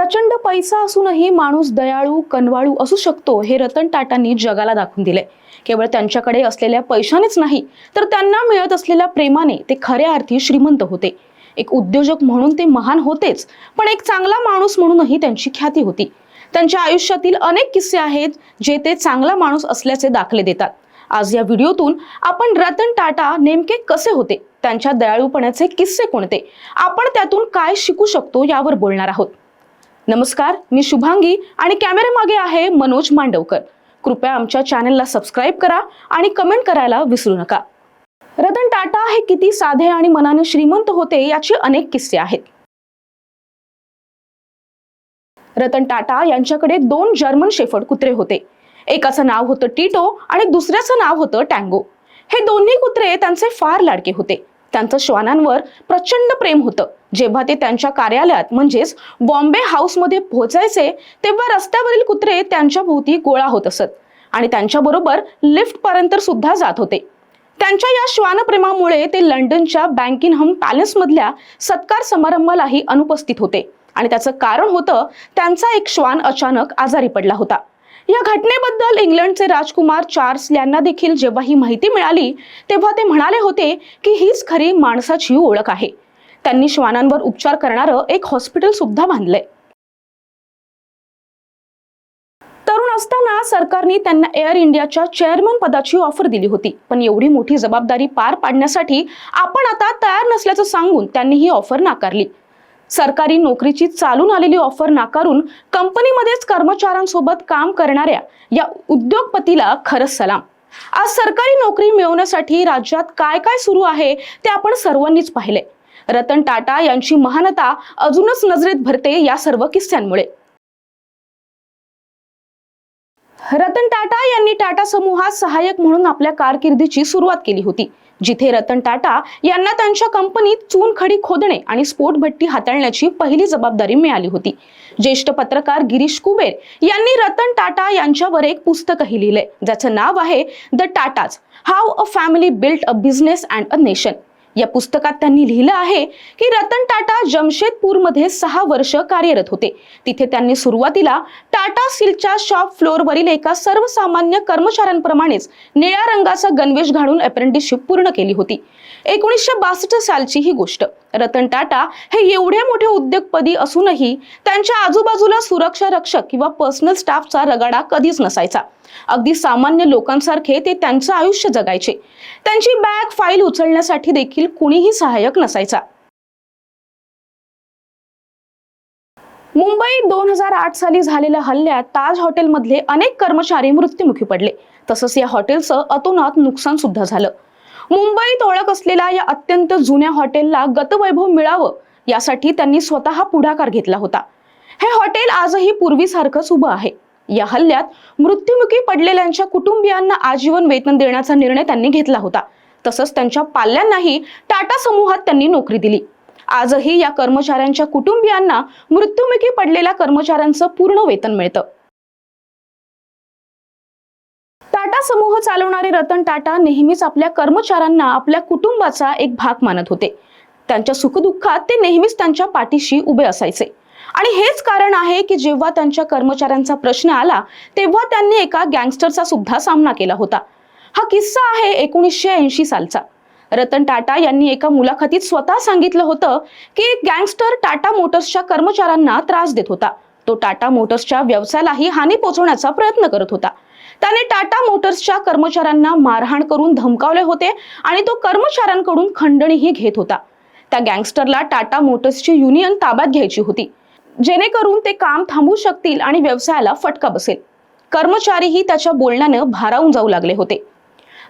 प्रचंड पैसा असूनही माणूस दयाळू कनवाळू असू शकतो हे रतन टाटांनी जगाला दाखवून दिले। केवळ त्यांच्याकडे असलेल्या पैशानेच नाही तर त्यांना मिळत असलेल्या प्रेमाने ते खऱ्या अर्थी श्रीमंत होते। एक उद्योजक म्हणून ते महान होतेच, पण एक चांगला माणूस म्हणूनही त्यांची ख्याती होती। त्यांच्या आयुष्यातील अनेक किस्से आहेत जे ते चांगला माणूस असल्याचे दाखले देतात। आज या व्हिडिओतून आपण रतन टाटा नेमके कसे होते, त्यांच्या दयाळूपणाचे किस्से कोणते, आपण त्यातून काय शिकू शकतो यावर बोलणार आहोत। नमस्कार, मी शुभांगी आणि कॅमेऱ्यामागे आहे मनोज मांडवकर। कृपया आमच्या चॅनलला सबस्क्राइब करा आणि कमेंट करायला विसरू नका। रतन टाटा हे किती साधे आणि मनाने श्रीमंत होते याचे अनेक किस्से आहेत। रतन टाटा यांच्याकडे 2 जर्मन शेफर्ड कुत्रे होते। एकाचं नाव होतं टिटो आणि दुसऱ्याचं नाव होतं टँगो। हे दोन्ही कुत्रे त्यांचे फार लाडके होते। त्यांचं श्वानांवर प्रचंड प्रेम होतं। जेव्हा ते त्यांच्या कार्यालयात म्हणजेच बॉम्बे हाऊसमध्ये पोहोचायचे तेव्हा रस्त्यावरील कुत्रे त्यांच्या भोवती गोळा होत असत आणि त्यांच्याबरोबर लिफ्ट पर्यंत सुद्धा जात होते। त्यांच्या या श्वानप्रेमामुळे ते लंडनच्या बॅकिंगहॅम पॅलेसमधल्या सत्कार समारंभालाही अनुपस्थित होते आणि त्याचं कारण होतं त्यांचा एक श्वान अचानक आजारी पडला होता। या घटनेबद्दल इंग्लंडचे राजकुमार चार्ल्स यांना देखील जेव्हा ही माहिती मिळाली तेव्हा ते म्हणाले होते की हीच खरी माणसाची ओळख आहे। त्यांनी श्वानांवर उपचार करणारं एक हॉस्पिटल सुद्धा बांधलंय। तरुण असताना सरकारने त्यांना एअर इंडियाच्या चेअरमन पदाची ऑफर दिली होती, पण एवढी मोठी जबाबदारी पार पाडण्यासाठी आपण आता तयार नसल्याचं सांगून त्यांनी ही ऑफर नाकारली। सरकारी नोकरीची चालून आलेली ऑफर नाकारून कंपनीमध्येच कर्मचाऱ्यांसोबत काम करणाऱ्या या उद्योगपतीला खरंच सलाम। आज सरकारी नोकरी मिळवण्यासाठी राज्यात काय काय सुरू आहे ते आपण सर्वांनीच पाहिले। रतन टाटा यांची महानता अजूनच नजरेत भरते या सर्व किस्स्यांमुळे। रतन टाटा यांनी टाटा समूहात सहाय्यक म्हणून आपल्या कारकिर्दीची सुरुवात केली होती, जिथे रतन टाटा यांना त्यांच्या कंपनीत चुनखडी खोदणे आणि स्फोटभट्टी हाताळण्याची पहिली जबाबदारी मिळाली होती। ज्येष्ठ पत्रकार गिरीश कुबेर यांनी रतन टाटा यांच्यावर एक पुस्तकही लिहिले, ज्याचं नाव आहे the Tatas, how a family built a business and a nation. या पुस्तकात त्यांनी लिहिलं आहे की रतन टाटा जमशेदपूरमध्ये 6 वर्ष कार्यरत होते। तिथे त्यांनी सुरुवातीला टाटा स्टीलच्या शॉप फ्लोअरवरील एका सर्वसामान्य कर्मचाऱ्यांप्रमाणेच निळ्या रंगाचा गणवेश घालून अप्रेंटिसशिप पूर्ण केली होती। 1962 सालची ही गोष्ट। रतन टाटा हे एवढे मोठे उद्योगपती असूनही त्यांच्या आजूबाजूला सुरक्षा रक्षक किंवा पर्सनल स्टाफचा रगाडा कधीच नसायचा। अगदी सामान्य लोकांसारखे ते त्यांचं आयुष्य जगायचे। त्यांची बॅग फाईल उचलण्यासाठी देखील कुणीही सहाय्यक नसायचा। मुंबई 2008 साली झालेल्या हल्ल्यात ताज हॉटेलमधले अनेक कर्मचारी मृत्युमुखी पडले, तसंच या हॉटेलचं अतोनात नुकसान सुद्धा झालं। मुंबईत ओळख असलेल्या या अत्यंत जुन्या हॉटेलला गतवैभव मिळावं यासाठी त्यांनी स्वतः पुढाकार घेतला होता। हे हॉटेल आजही पूर्वीसारखंच उभं आहे। या हल्ल्यात मृत्युमुखी पडलेल्यांच्या कुटुंबियांना आजीवन वेतन देण्याचा निर्णय त्यांनी घेतला होता। तसंच त्यांच्या पाल्यांनाही टाटा समूहात त्यांनी नोकरी दिली। आजही या कर्मचाऱ्यांच्या कुटुंबियांना मृत्युमुखी पडलेल्या कर्मचाऱ्यांचं पूर्ण वेतन मिळतं। टाटा समूह चालवणारे रतन टाटा नेहमीच आपल्या कर्मचाऱ्यांना आपल्या कुटुंबाचा एक भाग मानत होते। त्यांच्या सुखदुःखात ते नेहमीच त्यांच्या पाठीशी उभे असायचे आणि हेच कारण आहे की जेव्हा त्यांच्या कर्मचाऱ्यांचा प्रश्न आला तेव्हा त्यांनी एका गँगस्टरचा सुद्धा सामना केला होता। हा किस्सा आहे 1980 सालचा। रतन टाटा यांनी एका मुलाखतीत स्वतः सांगितलं होतं की एक गँगस्टर टाटा मोटर्सच्या कर्मचाऱ्यांना त्रास देत होता। तो टाटा मोटर्सच्या व्यवसायालाही हानी पोहोचवण्याचा प्रयत्न करत होता। त्याने टाटा मोटर्सच्या कर्मचाऱ्यांना मारहाण करून धमकावले होते आणि तो कर्मचाऱ्यांकडून खंडणीही घेत होता। त्या गँगस्टरला टाटा मोटर्सची युनियन ताब्यात घ्यायची होती, जेणेकरून ते काम थांबवू शकतील आणि व्यवसायाला फटका बसेल। कर्मचारीही त्याच्या बोलण्यानं भारावून जाऊ लागले होते।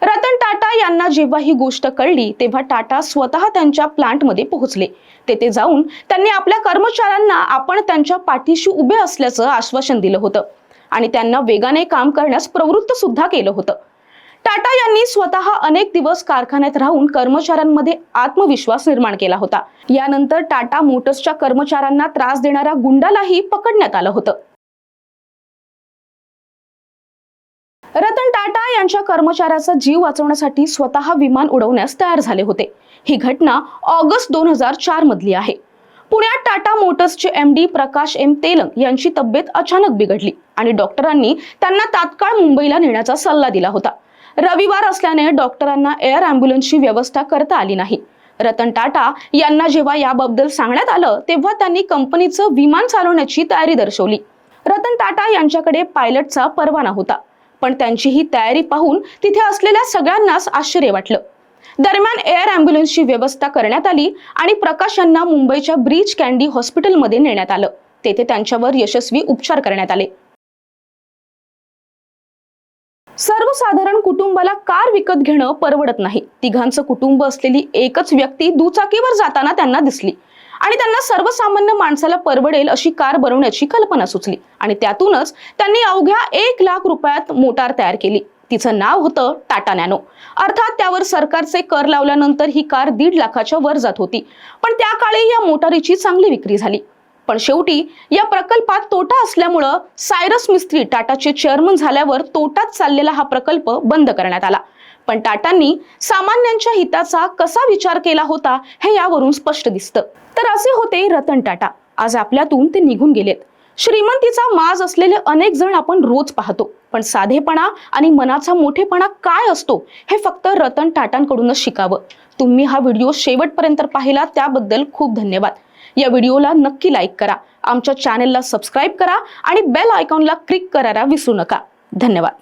रतन टाटा यांना जेव्हा ही गोष्ट कळली तेव्हा टाटा स्वतः त्यांच्या प्लांटमध्ये पोहोचले। तेथे जाऊन त्यांनी आपल्या कर्मचाऱ्यांना आपण त्यांच्या पाठीशी उभे असल्याचं आश्वासन दिलं होतं आणि त्यांना वेगाने काम करण्यास प्रवृत्त सुद्धा केलं होतं। टाटा यांनी स्वतः अनेक दिवस कारखान्यात राहून कर्मचाऱ्यांमध्ये आत्मविश्वास निर्माण केला होता। यानंतर टाटा मोटर्सच्या कर्मचाऱ्यांना त्रास देणाऱ्या गुंडालाही पकडण्यात आलं होतं। रतन टाटा यांच्या कर्मचाऱ्याचा जीव वाचवण्यासाठी स्वतः विमान उडवण्यास तयार झाले होते। ही घटना ऑगस्ट 2004 मधली आहे। पुण्यात टाटा मोटर्सचे MD प्रकाश M तेलंग यांची तब्येत अचानक बिघडली आणि डॉक्टरांनी त्यांना तात्काळ मुंबईला नेण्याचा सल्ला दिला होता. रविवार असल्याने डॉक्टरांना एअर ॲम्ब्युलन्सची व्यवस्था करता आली नाही. रतन टाटा यांना जेव्हा याबद्दल सांगण्यात आलं तेव्हा त्यांनी कंपनीचं विमान चालवण्याची तयारी दर्शवली. रतन टाटा यांच्याकडे पायलटचा परवाना होता, पण त्यांची ही तयारी पाहून तिथे असलेल्या सगळ्यांनाच आश्चर्य वाटलं. दरम्यान एअर ॲम्ब्युलन्सची व्यवस्था करण्यात आली आणि प्रकाश यांना मुंबईच्या ब्रीच कँडी हॉस्पिटलमध्ये नेण्यात आलं. तेथे त्यांच्यावर यशस्वी उपचार करण्यात आले. सर्वसाधारण कुटुंबाला कार विकत घेणं परवडत नाही. तिघांचं कुटुंब असलेली एकच व्यक्ती दुचाकीवर जाताना त्यांना दिसली आणि त्यांना सर्वसामान्य माणसाला परवडेल अशी कार बनवण्याची कल्पना सुचली आणि त्यातूनच त्यांनी अवघ्या 1 लाख रुपयात मोटार तयार केली. तिचं नाव होतं टाटा नॅनो. अर्थात त्यावर सरकारचे कर लावल्यानंतर ही कार 1.5 लाखाच्या वर जात होती, पण त्या काळी या मोटारीची चांगली विक्री झाली. पण शेवटी या प्रकल्पात तोटा असल्यामुळं सायरस मिस्त्री टाटाचे चेअरमन झाल्यावर तोटात चाललेला हा प्रकल्प बंद करण्यात आला. पण टाटांनी सामान्यांच्या हिताचा कसा विचार केला होता हे यावरून स्पष्ट दिसतं. तर असे होते रतन टाटा. आज आपल्यातून ते निघून गेलेत. श्रीमंतीचा माज असलेले अनेक जण आपण रोज पाहतो, पण साधेपणा आणि मनाचा मोठेपणा काय असतो हे फक्त रतन टाटांकडूनच शिकावं. तुम्ही हा व्हिडिओ शेवटपर्यंत पाहिला त्याबद्दल खूप धन्यवाद. या व्हिडिओला नक्की लाईक करा, आमच्या चॅनेलला सबस्क्राईब करा आणि बेल आयकॉनला क्लिक करायला विसरू नका. धन्यवाद.